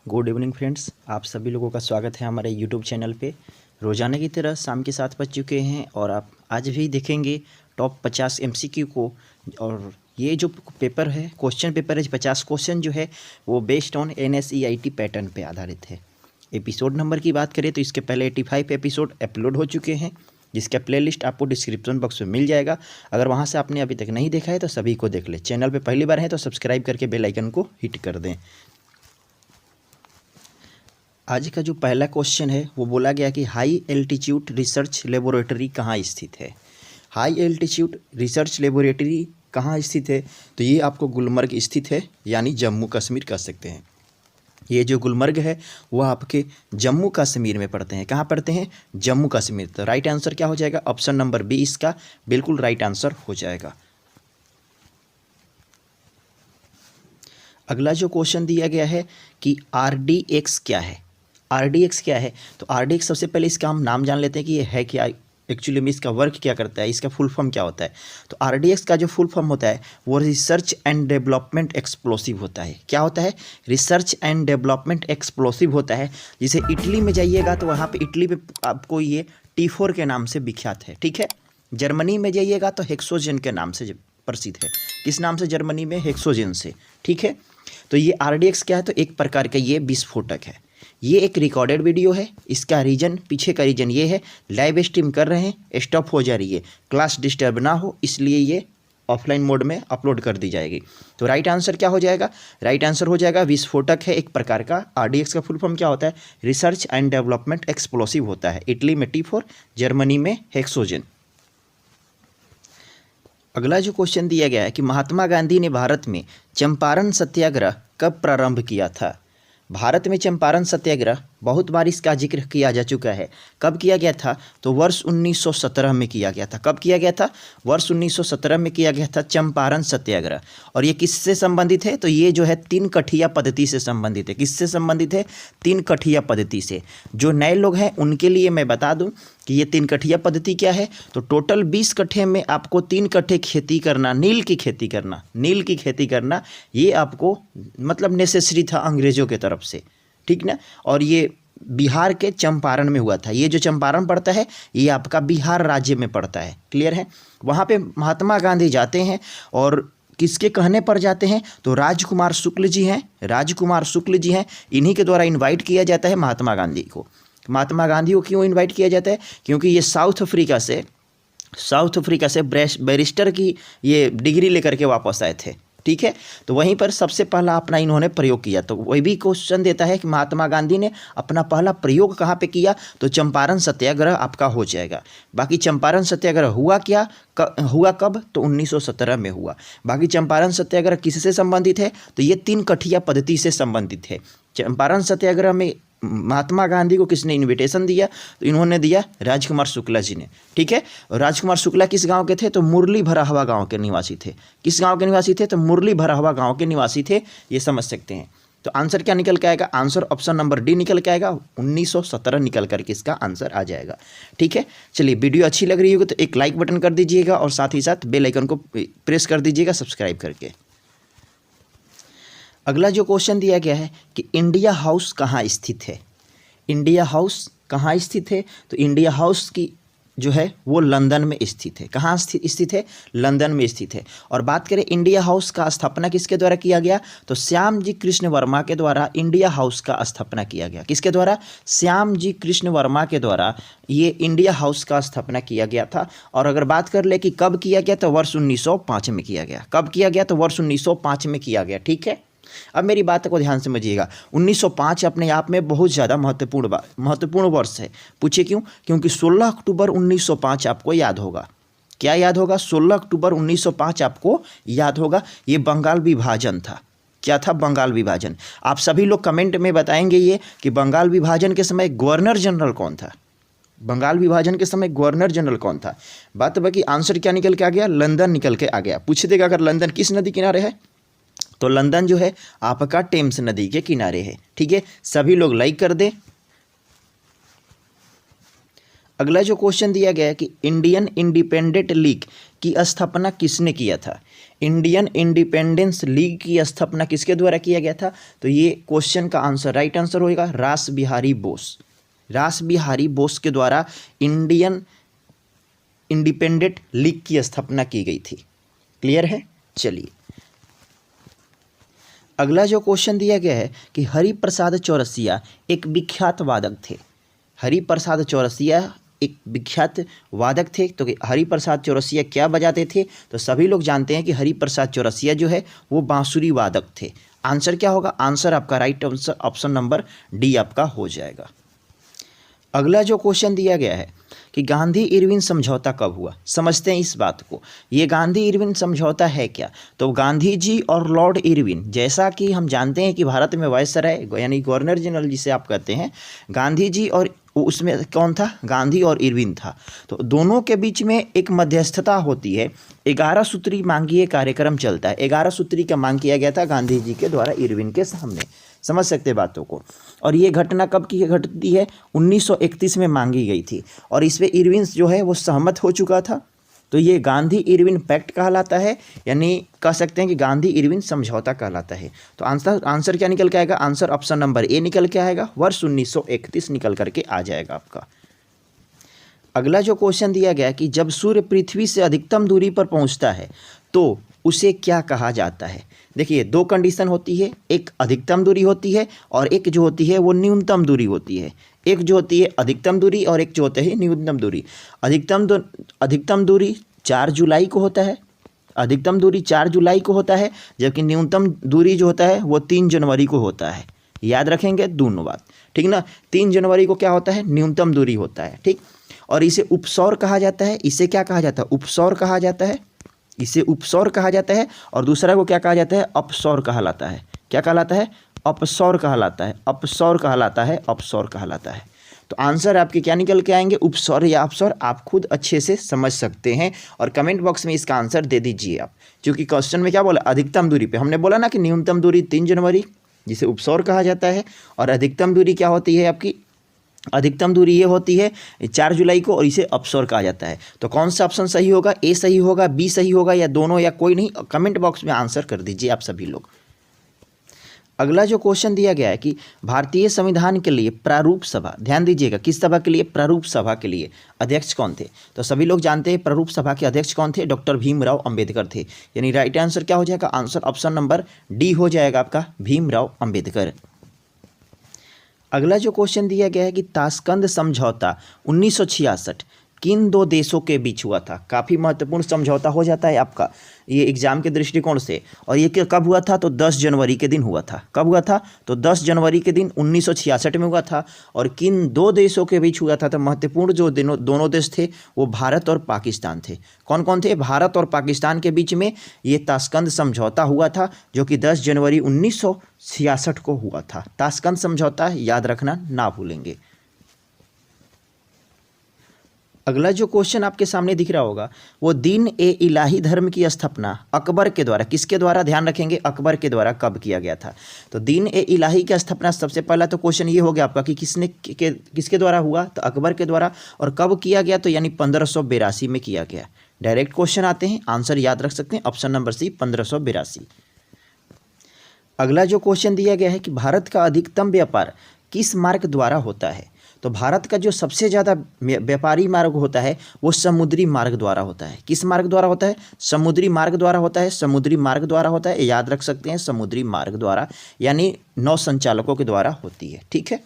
Good evening friends, आप सभी लोगों का स्वागत है हमारे यूट्यूब चैनल पे। रोज़ाना की तरह शाम के 7 बज चुके हैं और आप आज भी देखेंगे टॉप 50 एमसीक्यू को। और ये जो पेपर है, क्वेश्चन पेपर है, 50 क्वेश्चन जो है वो बेस्ड ऑन NSEIT पैटर्न पे आधारित है। एपिसोड नंबर की बात करें तो इसके पहले 85 एपिसोड अपलोड हो चुके हैं, जिसका प्लेलिस्ट आपको डिस्क्रिप्शन बॉक्स में मिल जाएगा। अगर वहाँ से आपने अभी तक नहीं देखा है तो सभी को देख ले। चैनल पे पहली बार है तो सब्सक्राइब करके बेल आइकन को हिट कर दें। आज का जो पहला क्वेश्चन है वो बोला गया कि हाई एल्टीट्यूड रिसर्च लेबोरेटरी कहाँ स्थित है। हाई एल्टीट्यूड रिसर्च लेबोरेटरी कहाँ स्थित है, तो ये आपको गुलमर्ग स्थित है, यानी जम्मू कश्मीर कह सकते हैं। ये जो गुलमर्ग है वह आपके जम्मू कश्मीर में पड़ते हैं। कहाँ पड़ते हैं? जम्मू कश्मीर। तो राइट आंसर क्या हो जाएगा? ऑप्शन नंबर बी इसका बिल्कुल राइट आंसर हो जाएगा। अगला जो क्वेश्चन दिया गया है कि RDX क्या है। RDX क्या है? तो RDX सबसे पहले इसका हम नाम जान लेते हैं कि ये है क्या, एक्चुअली में इसका वर्क क्या करता है, इसका फुल फॉर्म क्या होता है। तो RDX का जो फुल फॉर्म होता है वो रिसर्च एंड डेवलपमेंट एक्सप्लोसिव होता है। क्या होता है? रिसर्च एंड डेवलपमेंट एक्सप्लोसिव होता है। जैसे इटली में जाइएगा तो वहाँ पे इटली पे आपको ये T4 के नाम से विख्यात है, ठीक है। जर्मनी में जाइएगा तो हेक्सोजन के नाम से प्रसिद्ध है। किस नाम से? जर्मनी में हेक्सोजन से, ठीक है। तो ये RDX क्या है? तो एक प्रकार का ये विस्फोटक है। ये एक रिकॉर्डेड वीडियो है। इसका रीजन, पीछे का रीजन ये है, लाइव स्ट्रीम कर रहे हैं, स्टॉप हो जा रही है, क्लास डिस्टर्ब ना हो इसलिए ये ऑफलाइन मोड में अपलोड कर दी जाएगी। तो राइट आंसर क्या हो जाएगा? राइट आंसर हो जाएगा विस्फोटक है एक प्रकार का। RDX का फुल फॉर्म क्या होता है? रिसर्च एंड डेवलपमेंट एक्सप्लोसिव होता है। इटली में T4, जर्मनी में हेक्सोजन। अगला जो क्वेश्चन दिया गया है कि महात्मा गांधी ने भारत में चंपारण सत्याग्रह कब प्रारंभ किया था। भारत में चंपारण सत्याग्रह बहुत बार इसका जिक्र किया जा चुका है। कब किया गया था? तो वर्ष 1917 में किया गया था। कब किया गया था? वर्ष 1917 में किया गया था चंपारण सत्याग्रह। और ये किससे संबंधित है? तो ये जो है 3 कठिया पद्धति से संबंधित है। किससे संबंधित है? 3 कठिया पद्धति से। जो नए लोग हैं उनके लिए मैं बता दूं कि ये 3 कठिया पद्धति क्या है। तो टोटल 20 कट्ठे में आपको 3 कट्ठे खेती करना, नील की खेती करना, ये आपको मतलब नेसेसरी था अंग्रेजों के तरफ से, ठीक ना। और ये बिहार के चंपारण में हुआ था। ये जो चंपारण पड़ता है ये आपका बिहार राज्य में पड़ता है, क्लियर है। वहाँ पे महात्मा गांधी जाते हैं और किसके कहने पर जाते हैं? तो राजकुमार शुक्ल जी हैं। इन्हीं के द्वारा इनवाइट किया जाता है महात्मा गांधी को। महात्मा गांधी को क्यों इनवाइट किया जाता है? क्योंकि ये साउथ अफ्रीका से बैरिस्टर की ये डिग्री लेकर के वापस आए थे, ठीक है। तो वहीं पर सबसे पहला अपना इन्होंने प्रयोग किया। तो वही भी क्वेश्चन देता है कि महात्मा गांधी ने अपना पहला प्रयोग कहाँ पे किया, तो चंपारण सत्याग्रह आपका हो जाएगा। बाकी चंपारण सत्याग्रह हुआ कब? तो 1917 में हुआ। बाकी चंपारण सत्याग्रह किससे संबंधित है? तो ये 3 कठिया पद्धति से संबंधित है। चंपारण सत्याग्रह में महात्मा गांधी को किसने इनविटेशन दिया? तो इन्होंने दिया राजकुमार शुक्ला जी ने, ठीक है। और राजकुमार शुक्ला किस गांव के थे? तो मुरली भराहवा गांव के निवासी थे। किस गांव के निवासी थे? तो मुरली भराहवा गांव के निवासी थे, ये समझ सकते हैं। तो आंसर क्या निकल के आएगा? आंसर ऑप्शन नंबर डी निकल के आएगा। 1917 निकल करके इसका आंसर आ जाएगा, ठीक है। चलिए, वीडियो अच्छी लग रही होगी तो एक लाइक बटन कर दीजिएगा और साथ ही साथ बेल आइकन को प्रेस कर दीजिएगा सब्सक्राइब करके। अगला जो क्वेश्चन दिया गया है कि इंडिया हाउस कहाँ स्थित है। इंडिया हाउस कहाँ स्थित है? तो इंडिया हाउस की जो है वो लंदन में स्थित है। कहाँ स्थित है? लंदन में स्थित है। और बात करें इंडिया हाउस का स्थापना किसके द्वारा किया गया? तो श्याम जी कृष्ण वर्मा के द्वारा इंडिया हाउस का स्थापना किया गया। किसके द्वारा? श्याम जी कृष्ण वर्मा के द्वारा ये इंडिया हाउस का स्थापना किया गया था। और अगर बात कर ले कि कब किया गया, तो वर्ष 1905 में किया गया। कब किया गया? तो वर्ष 1905 में किया गया, ठीक है। अब मेरी बात को ध्यान समझिएगा। 1905 अपने आप में बहुत ज़्यादा महत्वपूर्ण वर्ष है। पूछे क्यों? क्योंकि 16 अक्टूबर 1905 आपको याद होगा। क्या याद होगा? 16 अक्टूबर 1905 आपको याद होगा। ये बंगाल विभाजन था। क्या था? बंगाल विभाजन। आप सभी लोग कमेंट में बताएंगे ये कि बंगाल विभाजन के समय गवर्नर जनरल कौन था। बंगाल विभाजन के समय गवर्नर जनरल कौन था? बात बाकी आंसर क्या निकल के आ गया? लंदन निकल के आ गया। पूछ देगा अगर लंदन किस नदी किनारे है, तो लंदन जो है आपका टेम्स नदी के किनारे है, ठीक है। सभी लोग लाइक कर दें। अगला जो क्वेश्चन दिया गया है कि इंडियन इंडिपेंडेंट लीग की स्थापना किसने किया था। इंडियन इंडिपेंडेंस लीग की स्थापना किसके द्वारा किया गया था? तो ये क्वेश्चन का आंसर, राइट आंसर होगा रास बिहारी बोस। रास बिहारी बोस के द्वारा इंडियन इंडिपेंडेंट लीग की स्थापना की गई थी। क्लियर है? चलिए अगला जो क्वेश्चन दिया गया है कि हरिप्रसाद चौरसिया एक विख्यात वादक थे। हरिप्रसाद चौरसिया एक विख्यात वादक थे। तो हरिप्रसाद चौरसिया क्या बजाते थे? तो सभी लोग जानते हैं कि हरिप्रसाद चौरसिया जो है वो बांसुरी वादक थे। आंसर क्या होगा? आंसर आपका right answer option number D आपका हो जाएगा। अगला जो क्वेश्चन दिया गया है कि गांधी इरविन समझौता कब हुआ? समझते हैं इस बात को। ये गांधी इरविन समझौता है क्या? तो गांधी जी और लॉर्ड इरविन, जैसा कि हम जानते हैं कि भारत में वायसराय यानी गवर्नर जनरल जिसे आप कहते हैं, गांधी जी और उसमें कौन था? गांधी और इरविन था। तो दोनों के बीच में एक मध्यस्थता होती है। 11 सूत्री मांगीय कार्यक्रम चलता है। 11 सूत्री का मांग किया गया था गांधी जी के द्वारा इरविन के सामने। समझ सकते बातों को। और ये घटना कब की घटती है? 1931 में मांगी गई थी और इस पर इरविन जो है वो सहमत हो चुका था। तो ये गांधी इरविन पैक्ट कहलाता है, यानी कह सकते हैं कि गांधी इरविन समझौता कहलाता है। तो आंसर क्या निकल के आएगा? आंसर ऑप्शन नंबर ए निकल के आएगा। वर्ष 1931 निकल करके आ जाएगा आपका। अगला जो क्वेश्चन दिया गया कि जब सूर्य पृथ्वी से अधिकतम दूरी पर पहुंचता है तो उसे क्या कहा जाता है? देखिए दो कंडीशन होती है, एक अधिकतम दूरी होती है और एक जो होती है वो न्यूनतम दूरी होती है। एक जो होती है अधिकतम दूरी और एक जो होता है न्यूनतम दूरी। अधिकतम दूरी 4 जुलाई को होता है। अधिकतम दूरी 4 जुलाई को होता है, जबकि न्यूनतम दूरी जो होता है वो 3 जनवरी को होता है। याद रखेंगे दोनों बात, ठीक ना। 3 जनवरी को क्या होता है? न्यूनतम दूरी होता है, ठीक। और इसे उपसौर कहा जाता है। इसे क्या कहा जाता है? उपसौर कहा जाता है। इसे उपसौर कहा जाता है। और दूसरा को क्या कहा जाता है? अपसौर कहलाता है। क्या कहलाता है? अपसौर कहलाता है। अपसौर कहलाता है। अपसौर कहलाता है। तो आंसर आपके क्या निकल के आएंगे? उपसौर या अपसौर, आप खुद अच्छे से समझ सकते हैं और कमेंट बॉक्स में इसका आंसर दे दीजिए आप। क्योंकि क्वेश्चन में क्या बोला? अधिकतम दूरी पे हमने बोला ना कि न्यूनतम दूरी 3 जनवरी जिसे उपसौर कहा जाता है, और अधिकतम दूरी क्या होती है आपकी? अधिकतम दूरी ये होती है 4 जुलाई को, और इसे अपसौर कहा जाता है। तो कौन सा ऑप्शन सही होगा? ए सही होगा, बी सही होगा, या दोनों, या कोई नहीं? कमेंट बॉक्स में आंसर कर दीजिए आप सभी लोग। अगला जो क्वेश्चन दिया गया है कि भारतीय संविधान के लिए प्रारूप सभा, ध्यान दीजिएगा, किस सभा के लिए? प्रारूप सभा के लिए अध्यक्ष कौन थे? तो सभी लोग जानते हैं प्रारूप सभा के अध्यक्ष कौन थे? डॉक्टर भीमराव अंबेडकर थे। यानी राइट आंसर क्या हो जाएगा? आंसर ऑप्शन नंबर डी हो जाएगा आपका, भीमराव अंबेडकर। अगला जो क्वेश्चन दिया गया है कि ताशकंद समझौता 1966 किन 2 देशों के बीच हुआ था? काफ़ी महत्वपूर्ण समझौता हो जाता है आपका ये एग्जाम के दृष्टिकोण से। और ये कब हुआ था? तो 10 जनवरी के दिन हुआ था। कब हुआ था? तो 10 जनवरी के दिन 1966 में हुआ था। और किन 2 देशों के बीच हुआ था? तो महत्वपूर्ण जो दोनों देश थे वो भारत और पाकिस्तान थे। कौन कौन थे? भारत और पाकिस्तान के बीच में ये ताशकंद समझौता हुआ था, जो कि 10 जनवरी 1966 को हुआ था। ताशकंद समझौता याद रखना ना भूलेंगे। अगला जो क्वेश्चन आपके सामने दिख रहा होगा वो दीन ए इलाही धर्म की स्थापना अकबर के द्वारा, किसके द्वारा? ध्यान रखेंगे, अकबर के द्वारा कब किया गया था? तो दीन ए इलाही की स्थापना, सबसे पहला तो क्वेश्चन ये हो गया आपका कि किसके द्वारा हुआ? तो अकबर के द्वारा। और कब किया गया? तो यानी 1582 में किया गया। डायरेक्ट क्वेश्चन आते हैं, आंसर याद रख सकते हैं, ऑप्शन नंबर सी 1582। अगला जो क्वेश्चन दिया गया है कि भारत का अधिकतम व्यापार किस मार्ग द्वारा होता है? तो भारत का जो सबसे ज़्यादा व्यापारी मार्ग होता है वो समुद्री मार्ग द्वारा होता है। किस मार्ग द्वारा होता है? समुद्री मार्ग द्वारा होता है। समुद्री मार्ग द्वारा होता है, याद रख सकते हैं, समुद्री मार्ग द्वारा, यानी नौ संचालकों के द्वारा होती है, ठीक है।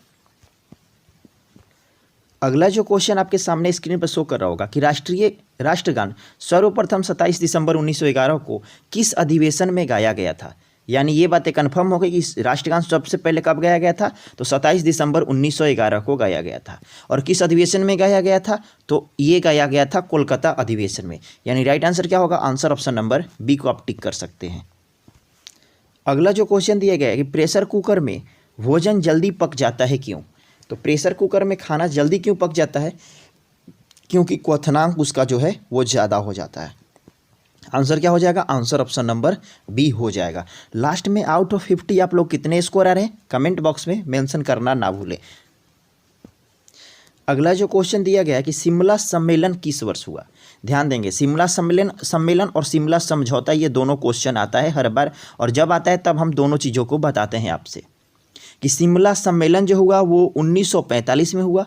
अगला जो क्वेश्चन आपके सामने स्क्रीन पर शो कर रहा होगा कि राष्ट्रीय राष्ट्रगान सर्वप्रथम 27 दिसंबर 1911 को किस अधिवेशन में गाया गया था? यानी ये बातें कंफर्म हो गई कि राष्ट्रगान सबसे पहले कब गाया गया था? तो 27 दिसंबर 1911 को गाया गया था। और किस अधिवेशन में गाया गया था? तो ये गाया गया था कोलकाता अधिवेशन में। यानी राइट आंसर क्या होगा? आंसर ऑप्शन नंबर बी को आप टिक कर सकते हैं। अगला जो क्वेश्चन दिया गया है कि प्रेशर कुकर में भोजन जल्दी पक जाता है क्यों? तो प्रेशर कुकर में खाना जल्दी क्यों पक जाता है? क्योंकि क्वथनांक उसका जो है वो ज़्यादा हो जाता है। आंसर क्या हो जाएगा? आंसर ऑप्शन नंबर बी हो जाएगा। लास्ट में आउट ऑफ 50 आप लोग कितने स्कोर आ रहे हैं? कमेंट बॉक्स में मेंशन करना ना भूलें। अगला जो क्वेश्चन दिया गया है कि शिमला सम्मेलन किस वर्ष हुआ? ध्यान देंगे। शिमला सम्मेलन और शिमला समझौता, ये दोनों क्वेश्चन आता है हर बार, और जब आता है तब हम दोनों चीज़ों को बताते हैं आपसे कि शिमला सम्मेलन जो हुआ वो 1945 में हुआ,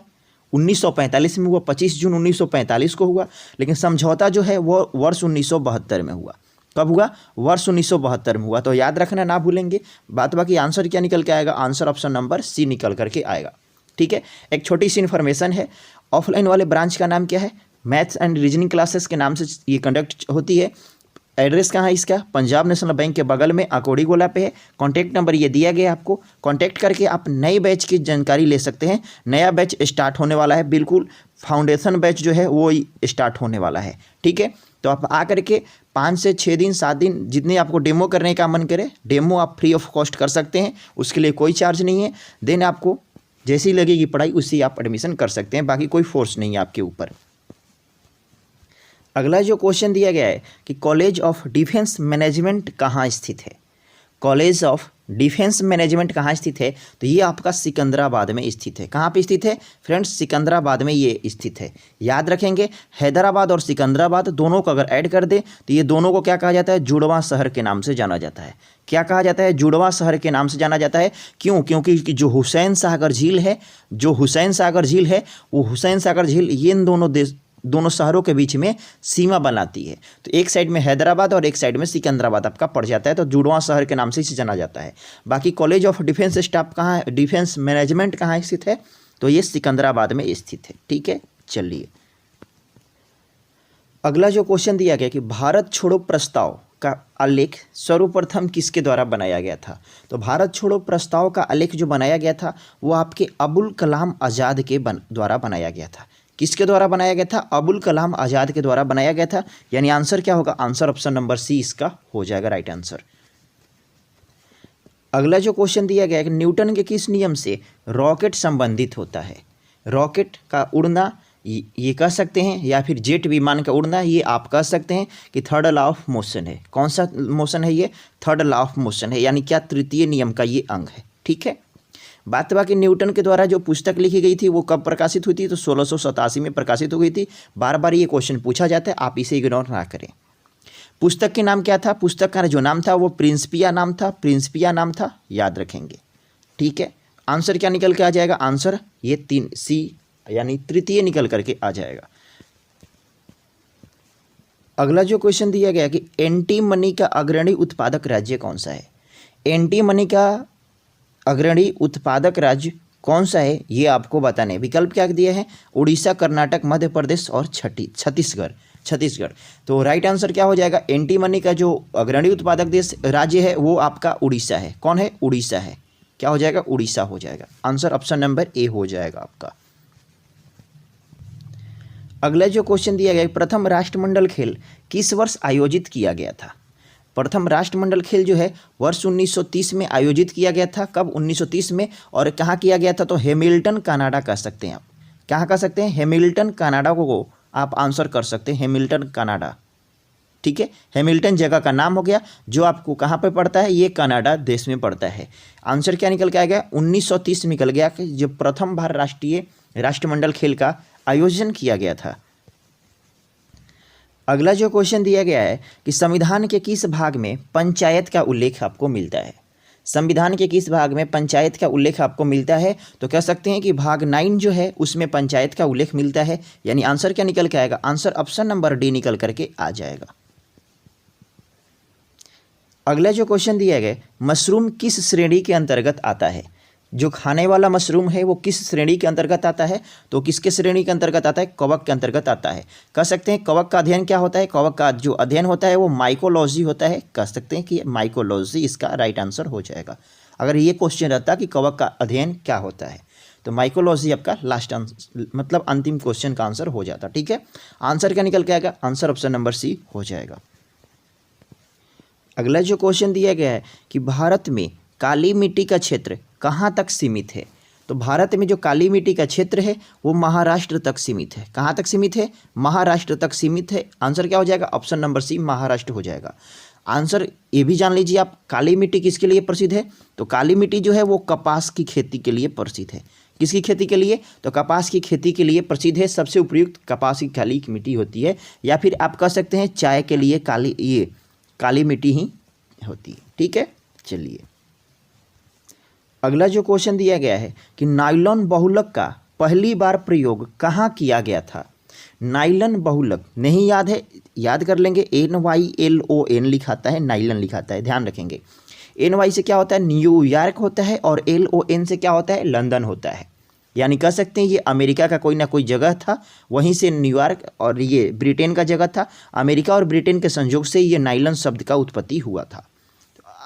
1945 में हुआ, 25 जून 1945 को हुआ। लेकिन समझौता जो है वो वर्ष 1972 में हुआ। कब हुआ? वर्ष 1972 में हुआ। तो याद रखना, ना भूलेंगे बात। बाकी आंसर क्या निकल के आएगा? आंसर ऑप्शन नंबर सी निकल करके आएगा। ठीक है, एक छोटी सी इन्फॉर्मेशन है, ऑफलाइन वाले ब्रांच का नाम क्या है? मैथ्स एंड रीजनिंग क्लासेस के नाम से ये कंडक्ट होती है। एड्रेस कहाँ है इसका? पंजाब नेशनल बैंक के बगल में आकोड़ी गोला पे है। कॉन्टैक्ट नंबर ये दिया गया है आपको। कॉन्टैक्ट करके आप नए बैच की जानकारी ले सकते हैं। नया बैच स्टार्ट होने वाला है, बिल्कुल फाउंडेशन बैच जो है वो स्टार्ट होने वाला है। ठीक है, तो आप आ करके 5 से 6 दिन 7 दिन जितने आपको डेमो करने का मन करे, डेमो आप फ्री ऑफ कॉस्ट कर सकते हैं, उसके लिए कोई चार्ज नहीं है। देन आपको जैसी लगेगी पढ़ाई उसी आप एडमिशन कर सकते हैं, बाकी कोई फोर्स नहीं है आपके ऊपर। अगला जो क्वेश्चन दिया गया है कि कॉलेज ऑफ डिफेंस मैनेजमेंट कहाँ स्थित है? कॉलेज ऑफ डिफेंस मैनेजमेंट कहाँ स्थित है? तो ये आपका सिकंदराबाद में स्थित है। कहाँ पे स्थित है फ्रेंड्स? सिकंदराबाद में ये स्थित है। याद रखेंगे, हैदराबाद और सिकंदराबाद दोनों को अगर ऐड कर दे तो ये दोनों को क्या कहा जाता है? जुड़वां शहर के नाम से जाना जाता है। क्या कहा जाता है? जुड़वां शहर के नाम से जाना जाता है। क्यों? क्योंकि जो हुसैन सागर झील है, वो हुसैन सागर झील ये इन दोनों शहरों के बीच में सीमा बनाती है। तो एक साइड में हैदराबाद और एक साइड में सिकंदराबाद आपका पड़ जाता है, तो जुड़वां शहर के नाम से इसे जाना जाता है। बाकी कॉलेज ऑफ डिफेंस स्टाफ कहाँ है? डिफेंस मैनेजमेंट कहाँ स्थित है? तो ये सिकंदराबाद में स्थित है। ठीक है, चलिए अगला जो क्वेश्चन दिया गया कि भारत छोड़ो प्रस्ताव का आलेख सर्वप्रथम किसके द्वारा बनाया गया था? तो भारत छोड़ो प्रस्ताव का आलेख जो बनाया गया था वो आपके अबुल कलाम आज़ाद के द्वारा बनाया गया था। किसके द्वारा बनाया गया था? अबुल कलाम आज़ाद के द्वारा बनाया गया था। यानी आंसर क्या होगा? आंसर ऑप्शन नंबर सी इसका हो जाएगा राइट आंसर। अगला जो क्वेश्चन दिया गया है कि न्यूटन के किस नियम से रॉकेट संबंधित होता है? रॉकेट का उड़ना ये कह सकते हैं, या फिर जेट विमान का उड़ना ये आप कह सकते हैं कि थर्ड लॉ ऑफ मोशन है। कौन सा मोशन है ये? थर्ड लॉ ऑफ मोशन है, यानी क्या तृतीय नियम का ये अंग है। ठीक है, बात बाकी न्यूटन के द्वारा जो पुस्तक लिखी गई थी वो कब प्रकाशित हुई थी? तो 1687 में प्रकाशित हो गई थी। बार बार ये क्वेश्चन पूछा जाता है, आप इसे इग्नोर ना करें। पुस्तक के नाम क्या था? पुस्तक का जो नाम था वो प्रिंसिपिया नाम था, याद रखेंगे। ठीक है, आंसर क्या निकल के आ जाएगा? आंसर ये 3 सी यानी तृतीय निकल करके आ जाएगा। अगला जो क्वेश्चन दिया गया कि एंटी मनी का अग्रणी उत्पादक राज्य कौन सा है? एंटी मनी का अग्रणी उत्पादक राज्य कौन सा है ये आपको बताने। विकल्प क्या दिए हैं? उड़ीसा, कर्नाटक, मध्य प्रदेश और छत्तीसगढ़। तो राइट आंसर क्या हो जाएगा? एंटी मनी का जो अग्रणी उत्पादक देश राज्य है वो आपका उड़ीसा है। कौन है? उड़ीसा है। क्या हो जाएगा? उड़ीसा हो जाएगा। आंसर ऑप्शन नंबर ए हो जाएगा आपका। अगला जो क्वेश्चन दिया गया, प्रथम राष्ट्रमंडल खेल किस वर्ष आयोजित किया गया था? प्रथम राष्ट्रमंडल खेल जो है वर्ष 1930 में आयोजित किया गया था। कब? 1930 में। और कहाँ किया गया था? तो हैमिल्टन कनाडा कह सकते हैं आप। कहाँ कह सकते हैं? हैमिल्टन कनाडा को आप आंसर कर सकते हैं, हैमिल्टन कनाडा। ठीक है, हैमिल्टन जगह का नाम हो गया जो आपको कहाँ पे पड़ता है? ये कनाडा देश में पड़ता है। आंसर क्या निकल के आ गया? 1930 निकल गया कि जब प्रथम बार राष्ट्रमंडल खेल का आयोजन किया गया था। अगला जो क्वेश्चन दिया गया है कि संविधान के किस भाग में पंचायत का उल्लेख आपको मिलता है? संविधान के किस भाग में पंचायत का उल्लेख आपको मिलता है? तो कह सकते हैं कि भाग 9 जो है उसमें पंचायत का उल्लेख मिलता है। यानी आंसर क्या निकल के आएगा? आंसर ऑप्शन नंबर डी निकल करके आ जाएगा। अगला जो क्वेश्चन दिया गया, मशरूम किस श्रेणी के अंतर्गत आता है? जो खाने वाला मशरूम है वो किस श्रेणी के अंतर्गत आता है? तो किसके श्रेणी के अंतर्गत आता है? कवक के अंतर्गत आता है। कह सकते हैं कवक का अध्ययन क्या होता है? कवक का जो अध्ययन होता है वो माइकोलॉजी होता है। कह सकते हैं कि माइकोलॉजी इसका राइट आंसर हो जाएगा। अगर ये क्वेश्चन रहता कि कवक का अध्ययन क्या होता है तो माइकोलॉजी आपका लास्ट आंसर मतलब अंतिम क्वेश्चन का आंसर हो जाता। ठीक है, आंसर क्या निकल के आएगा? आंसर ऑप्शन नंबर सी हो जाएगा। अगला जो क्वेश्चन दिया गया है कि भारत में काली मिट्टी का क्षेत्र कहाँ तक सीमित है? तो भारत में जो काली मिट्टी का क्षेत्र है वो महाराष्ट्र तक सीमित है। कहाँ तक सीमित है? महाराष्ट्र तक सीमित है। आंसर क्या हो जाएगा? ऑप्शन नंबर सी महाराष्ट्र हो जाएगा। आंसर ये भी जान लीजिए आप, काली मिट्टी किसके लिए प्रसिद्ध है? तो काली मिट्टी जो है वो कपास की खेती के लिए प्रसिद्ध है। किसकी खेती के लिए? तो कपास की खेती के लिए प्रसिद्ध है। सबसे उपयुक्त कपास की काली मिट्टी होती है, या फिर आप कह सकते हैं चाय के लिए काली मिट्टी ही होती है। ठीक है, चलिए अगला जो क्वेश्चन दिया गया है कि नायलॉन बहुलक का पहली बार प्रयोग कहाँ किया गया था? नाइलन बहुलक नहीं याद है, याद कर लेंगे। NYLON लिखाता है, नाइलन लिखाता है, ध्यान रखेंगे। NY से क्या होता है? न्यूयॉर्क होता है, और LON से क्या होता है? लंदन होता है। यानी कह सकते हैं ये अमेरिका का कोई ना कोई जगह था, वहीं से न्यूयॉर्क, और ये ब्रिटेन का जगह था। अमेरिका और ब्रिटेन के संयोग से ये नाइलन शब्द का उत्पत्ति हुआ था।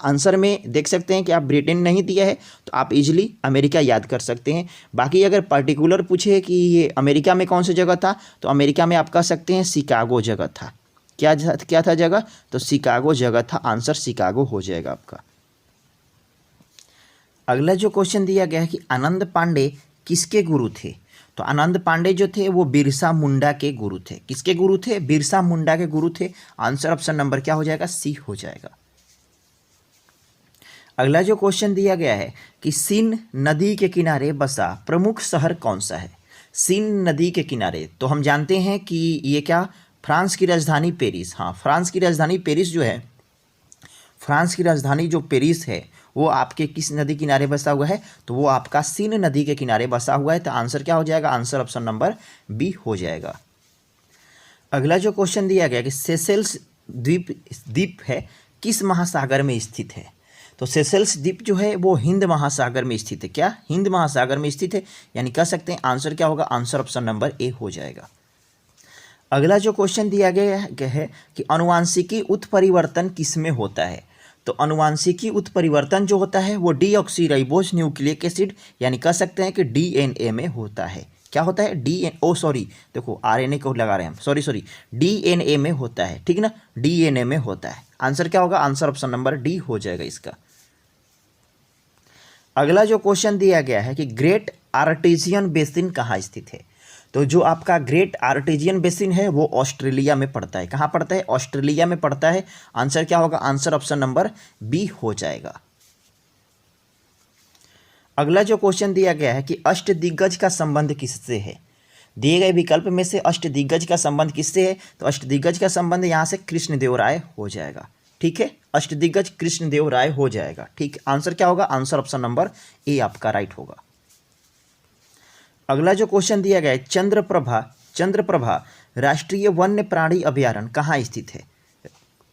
आंसर में देख सकते हैं कि आप ब्रिटेन नहीं दिया है, तो आप इजीली अमेरिका याद कर सकते हैं। बाकी अगर पर्टिकुलर पूछे कि ये अमेरिका में कौन सी जगह था, तो अमेरिका में आप कह सकते हैं शिकागो जगह था। क्या था जगह? तो शिकागो जगह था। आंसर शिकागो हो जाएगा आपका। अगला जो क्वेश्चन दिया गया है कि आनंद पांडे किसके गुरु थे? तो आनंद पांडे जो थे वो बिरसा मुंडा के गुरु थे। किसके गुरु थे? बिरसा मुंडा के गुरु थे। आंसर ऑप्शन नंबर क्या हो जाएगा? सी हो जाएगा। अगला जो क्वेश्चन दिया गया है कि सीन नदी के किनारे बसा प्रमुख शहर कौन सा है? सीन नदी के किनारे, तो हम जानते हैं कि ये क्या, फ्रांस की राजधानी पेरिस। हाँ, फ्रांस की राजधानी पेरिस जो है, फ्रांस की राजधानी जो पेरिस है वो आपके किस नदी किनारे बसा हुआ है? तो वो आपका सीन नदी के किनारे बसा हुआ है। तो आंसर क्या हो जाएगा? आंसर ऑप्शन नंबर बी हो जाएगा। अगला जो क्वेश्चन दिया गया कि सेशेल्स द्वीप है किस महासागर में स्थित है? तो सेशेल्स द्वीप जो है वो हिंद महासागर में स्थित है। क्या? हिंद महासागर में स्थित है, यानी कह सकते हैं आंसर क्या होगा? आंसर ऑप्शन नंबर ए हो जाएगा। अगला जो क्वेश्चन दिया गया है कि अनुवांशिकी उत्परिवर्तन किस में होता है? तो अनुवांशिकी उत्परिवर्तन जो होता है वो डीऑक्सीराइबोज न्यूक्लिक एसिड, यानी कह सकते हैं कि DNA में होता है। क्या होता है? देखो RNA को लगा रहे हैं हम, सॉरी DNA में होता है, ठीक ना, DNA में होता है। आंसर क्या होगा? आंसर ऑप्शन नंबर डी हो जाएगा इसका। अगला जो क्वेश्चन दिया गया है कि ग्रेट आर्टेजियन बेसिन कहाँ स्थित है? तो जो आपका ग्रेट आर्टेजियन बेसिन है वो ऑस्ट्रेलिया में पड़ता है। कहाँ पड़ता है? ऑस्ट्रेलिया में पड़ता है। आंसर क्या होगा? आंसर ऑप्शन नंबर बी हो जाएगा। अगला जो क्वेश्चन दिया गया है कि अष्टदिग्गज का संबंध किससे है? दिए गए विकल्प में से अष्टदिग्गज का संबंध किससे है? तो अष्टदिग्गज का संबंध यहाँ से कृष्णदेवराय हो जाएगा। ठीक है, अष्टदिग्गज कृष्णदेवराय हो जाएगा। ठीक, आंसर क्या होगा? आंसर ऑप्शन नंबर ए आपका राइट होगा। अगला जो क्वेश्चन दिया गया है चंद्रप्रभा राष्ट्रीय वन्य प्राणी अभयारण्य कहाँ स्थित है?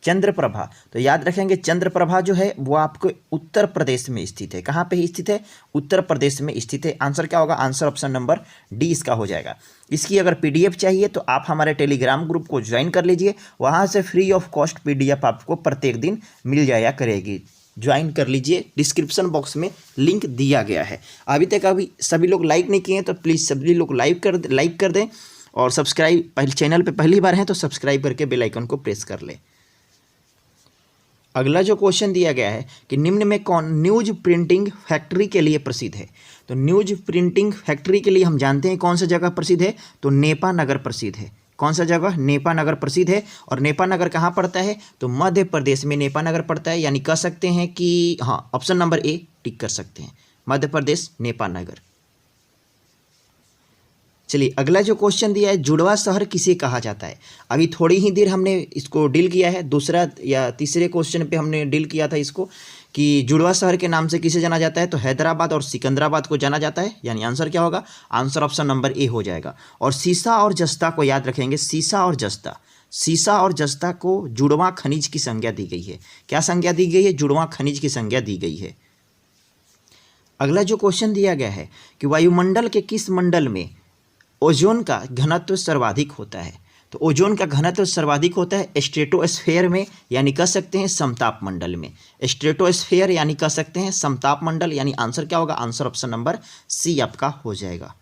चंद्रप्रभा, तो याद रखेंगे चंद्रप्रभा जो है वो आपको उत्तर प्रदेश में स्थित है। कहाँ पे स्थित है? उत्तर प्रदेश में स्थित है। आंसर क्या होगा? आंसर ऑप्शन नंबर डी इसका हो जाएगा। इसकी अगर PDF चाहिए तो आप हमारे टेलीग्राम ग्रुप को ज्वाइन कर लीजिए, वहाँ से फ्री ऑफ कॉस्ट PDF आपको प्रत्येक दिन मिल जाया करेगी। ज्वाइन कर लीजिए, डिस्क्रिप्शन बॉक्स में लिंक दिया गया है। अभी तक सभी लोग लाइक नहीं किए हैं तो प्लीज़ सभी लोग लाइक कर दें, और सब्सक्राइब, चैनल पर पहली बार हैं तो सब्सक्राइब करके बेल आइकन को प्रेस कर लें। अगला जो क्वेश्चन दिया गया है कि निम्न में कौन न्यूज प्रिंटिंग फैक्ट्री के लिए प्रसिद्ध है? तो न्यूज प्रिंटिंग फैक्ट्री के लिए हम जानते हैं कौन सा जगह प्रसिद्ध है? तो नेपा नगर प्रसिद्ध है। कौन सा जगह? नेपा नगर प्रसिद्ध है। और नेपा नगर कहाँ पड़ता है? तो मध्य प्रदेश में नेपा नगर पड़ता है, यानी कह सकते हैं कि हाँ, ऑप्शन नंबर ए टिक कर सकते हैं, मध्य प्रदेश नेपा नगर। चलिए अगला जो क्वेश्चन दिया है, जुड़वा शहर किसे कहा जाता है? अभी थोड़ी ही देर हमने इसको डील किया है, दूसरा या तीसरे क्वेश्चन पे हमने डील किया था इसको कि जुड़वा शहर के नाम से किसे जाना जाता है? तो हैदराबाद और सिकंदराबाद को जाना जाता है, यानी आंसर क्या होगा? आंसर ऑप्शन नंबर ए हो जाएगा। और सीसा और जस्ता को याद रखेंगे, सीसा और जस्ता को जुड़वा खनिज की संज्ञा दी गई है। क्या संज्ञा दी गई है? जुड़वा खनिज की संज्ञा दी गई है। अगला जो क्वेश्चन दिया गया है कि वायुमंडल के किस मंडल में ओजोन का घनत्व सर्वाधिक होता है? तो ओजोन का घनत्व सर्वाधिक होता है स्ट्रेटोस्फेयर में, यानी कह सकते हैं समताप मंडल में। स्ट्रेटोस्फेयर यानी कह सकते हैं समताप मंडल, यानी आंसर क्या होगा? आंसर ऑप्शन नंबर सी आपका हो जाएगा।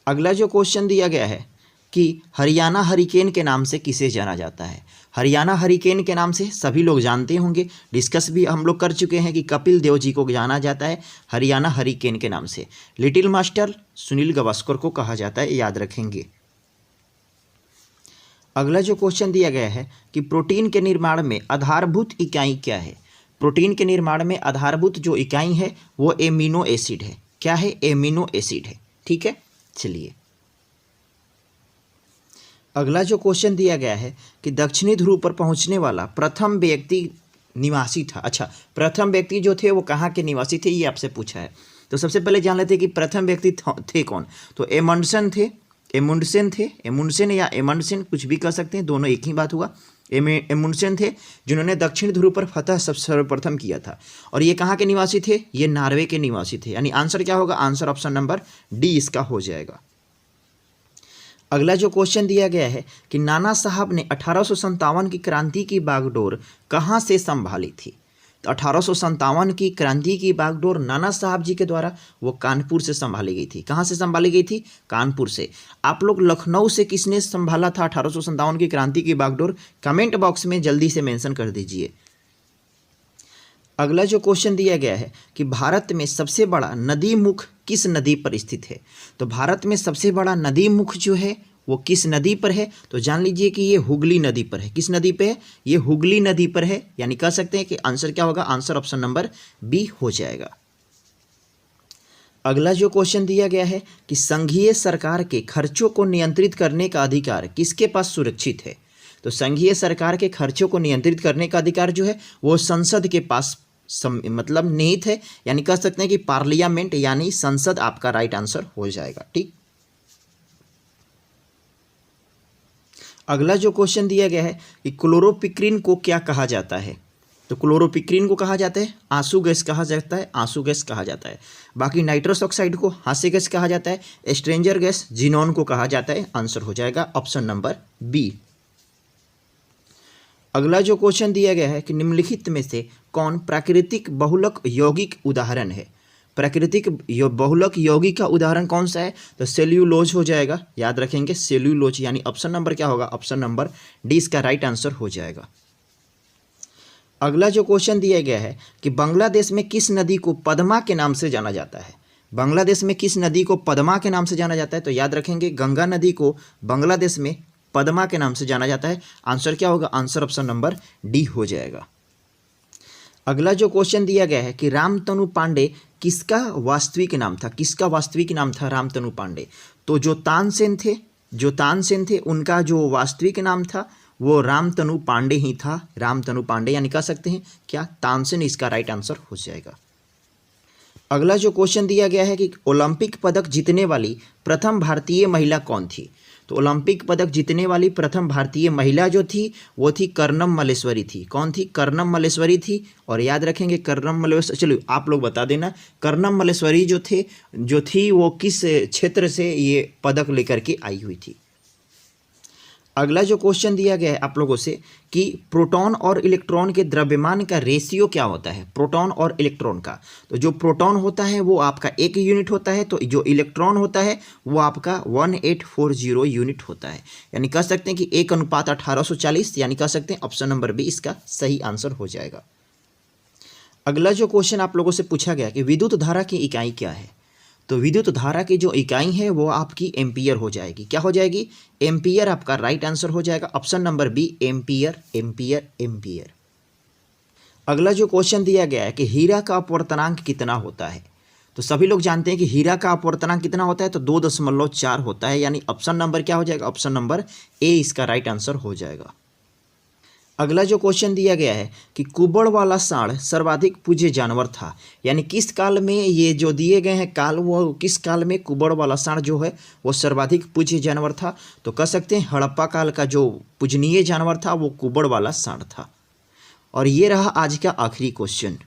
अगला जो क्वेश्चन दिया गया है कि हरियाणा हरिकेन के नाम से किसे जाना जाता है? हरियाणा हरिकेन के नाम से सभी लोग जानते होंगे, डिस्कस भी हम लोग कर चुके हैं कि कपिल देव जी को जाना जाता है हरियाणा हरिकेन के नाम से। लिटिल मास्टर सुनील गावस्कर को कहा जाता है, याद रखेंगे। अगला जो क्वेश्चन दिया गया है कि प्रोटीन के निर्माण में आधारभूत इकाई क्या है? प्रोटीन के निर्माण में आधारभूत जो इकाई है वो एमिनो एसिड है। क्या है? एमिनो एसिड है। ठीक है, चलिए अगला जो क्वेश्चन दिया गया है कि दक्षिणी ध्रुव पर पहुंचने वाला प्रथम व्यक्ति निवासी था। अच्छा, प्रथम व्यक्ति जो थे वो कहाँ के निवासी थे, ये आपसे पूछा है। तो सबसे पहले जान लेते हैं कि प्रथम व्यक्ति थे कौन। तो एमुंडसेन थे, एमुंडसेन या एमंडसेन कुछ भी कह सकते हैं, दोनों एक ही बात हुआ। एमुंडसेन थे जिन्होंने दक्षिण ध्रुव पर फतह सर्वप्रथम किया था। और ये कहाँ के निवासी थे, ये नॉर्वे के निवासी थे। यानी आंसर क्या होगा, आंसर ऑप्शन नंबर डी इसका हो जाएगा। अगला जो क्वेश्चन दिया गया है कि नाना साहब ने 1857 की क्रांति की बागडोर कहाँ से संभाली थी। तो 1857 की क्रांति की बागडोर नाना साहब जी के द्वारा वो कानपुर से संभाली गई थी। कहाँ से संभाली गई थी, कानपुर से। आप लोग लखनऊ से किसने संभाला था 1857 की क्रांति की बागडोर, कमेंट बॉक्स में जल्दी से मेंशन कर दीजिए। अगला जो क्वेश्चन दिया गया है कि भारत में सबसे बड़ा नदी मुख किस नदी पर स्थित है। तो भारत में सबसे बड़ा नदी मुख जो है वो किस नदी पर है, तो जान लीजिए कि ये हुगली नदी पर है। किस नदी पे है, ये हुगली नदी पर है। यानी कह सकते हैं कि आंसर क्या होगा, आंसर ऑप्शन नंबर बी हो जाएगा। अगला जो क्वेश्चन दिया गया है कि संघीय सरकार के खर्चों को नियंत्रित करने का अधिकार किसके पास सुरक्षित है। तो संघीय सरकार के खर्चों को नियंत्रित करने का अधिकार जो है वो संसद के पास मतलब निहित है। यानी कह सकते हैं कि पार्लियामेंट यानी संसद आपका राइट आंसर हो जाएगा। ठीक, अगला जो क्वेश्चन दिया गया है कि क्लोरोपिक्रीन को क्या कहा जाता है। तो क्लोरोपिक्रीन को कहा जाता है आंसू गैस कहा जाता है, आंसू गैस कहा जाता है। बाकी नाइट्रस ऑक्साइड को हास्य गैस कहा जाता है, स्ट्रेंजर गैस जीनोन को कहा जाता है। आंसर हो जाएगा ऑप्शन नंबर बी। अगला जो क्वेश्चन दिया गया है कि निम्नलिखित में से कौन प्राकृतिक बहुलक यौगिक उदाहरण है। प्राकृतिक बहुलक यौगिक का उदाहरण कौन सा है, तो सेल्यूलोज हो जाएगा। याद रखेंगे सेल्यूलोज, यानी ऑप्शन नंबर क्या होगा, ऑप्शन नंबर डी इसका राइट आंसर हो जाएगा। अगला जो क्वेश्चन दिया गया है कि बांग्लादेश में किस नदी को पद्मा के नाम से जाना जाता है। बांग्लादेश में किस नदी को पद्मा के नाम से जाना जाता है, तो याद रखेंगे गंगा नदी को बांग्लादेश में पद्मा के नाम से जाना जाता है। आंसर क्या होगा, आंसर ऑप्शन नंबर डी हो जाएगा। अगला जो क्वेश्चन दिया गया है कि रामतनु पांडे किसका वास्तविक नाम था। किसका वास्तविक नाम था रामतनु पांडे। तो जो तानसेन थे उनका जो वास्तविक नाम था वो रामतनु पांडे ही था। रामतनु पांडे, यानी कह सकते हैं क्या, तानसेन इसका राइट आंसर हो जाएगा। अगला जो क्वेश्चन दिया गया है कि ओलंपिक पदक जीतने वाली प्रथम भारतीय महिला कौन थी। तो ओलंपिक पदक जीतने वाली प्रथम भारतीय महिला जो थी वो थी कर्णम मल्लेश्वरी थी। कौन थी, कर्णम मल्लेश्वरी थी। और याद रखेंगे कर्णम मल्लेश्वरी, चलो आप लोग बता देना, कर्णम मल्लेश्वरी जो थी वो किस क्षेत्र से ये पदक लेकर के आई हुई थी। अगला जो क्वेश्चन दिया गया है आप लोगों से कि प्रोटॉन और इलेक्ट्रॉन के द्रव्यमान का रेशियो क्या होता है। प्रोटॉन और इलेक्ट्रॉन का, तो जो प्रोटॉन होता है वो आपका 1 यूनिट होता है, तो जो इलेक्ट्रॉन होता है वो आपका 1840 यूनिट होता है। यानी कह सकते हैं कि 1:1840, यानी कह सकते हैं ऑप्शन नंबर बी इसका सही आंसर हो जाएगा। अगला जो क्वेश्चन आप लोगों से पूछा गया कि विद्युत धारा की इकाई क्या है। तो विद्युत धारा की जो इकाई है वो आपकी एम्पियर हो जाएगी। क्या हो जाएगी, एम्पियर आपका राइट आंसर हो जाएगा। Option number B ampere, ampere, ampere. अगला जो क्वेश्चन दिया गया है कि हीरा का अपवर्तनांक कितना होता है। तो सभी लोग जानते हैं कि हीरा का अपवर्तनांक कितना होता है, तो 2.4 होता है। यानी ऑप्शन नंबर क्या हो जाएगा, ऑप्शन नंबर ए इसका राइट आंसर हो जाएगा। अगला जो क्वेश्चन दिया गया है कि कुबड़ वाला सांड सर्वाधिक पूज्य जानवर था। यानी किस काल में, ये जो दिए गए हैं काल, वो किस काल में कुबड़ वाला सांड जो है वो सर्वाधिक पूज्य जानवर था। तो कह सकते हैं हड़प्पा काल का जो पूजनीय जानवर था वो कुबड़ वाला सांड था। और ये रहा आज का आखिरी क्वेश्चन।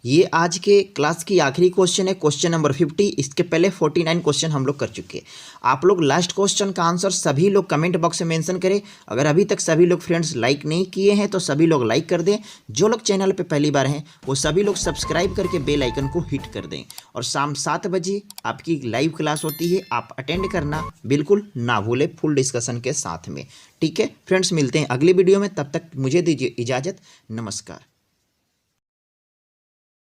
ये आज के क्लास की आखिरी क्वेश्चन है, क्वेश्चन नंबर 50। इसके पहले 49 क्वेश्चन हम लोग कर चुके हैं। आप लोग लास्ट क्वेश्चन का आंसर सभी लोग कमेंट बॉक्स में मेंशन करें। अगर अभी तक सभी लोग फ्रेंड्स लाइक नहीं किए हैं तो सभी लोग लाइक कर दें। जो लोग चैनल पे पहली बार हैं वो सभी लोग सब्सक्राइब करके बेल आइकन को हिट कर दें। और शाम 7 बजे आपकी लाइव क्लास होती है, आप अटेंड करना बिल्कुल ना भूलें, फुल डिस्कशन के साथ में। ठीक है फ्रेंड्स, मिलते हैं अगली वीडियो में। तब तक मुझे दीजिए इजाज़त, नमस्कार।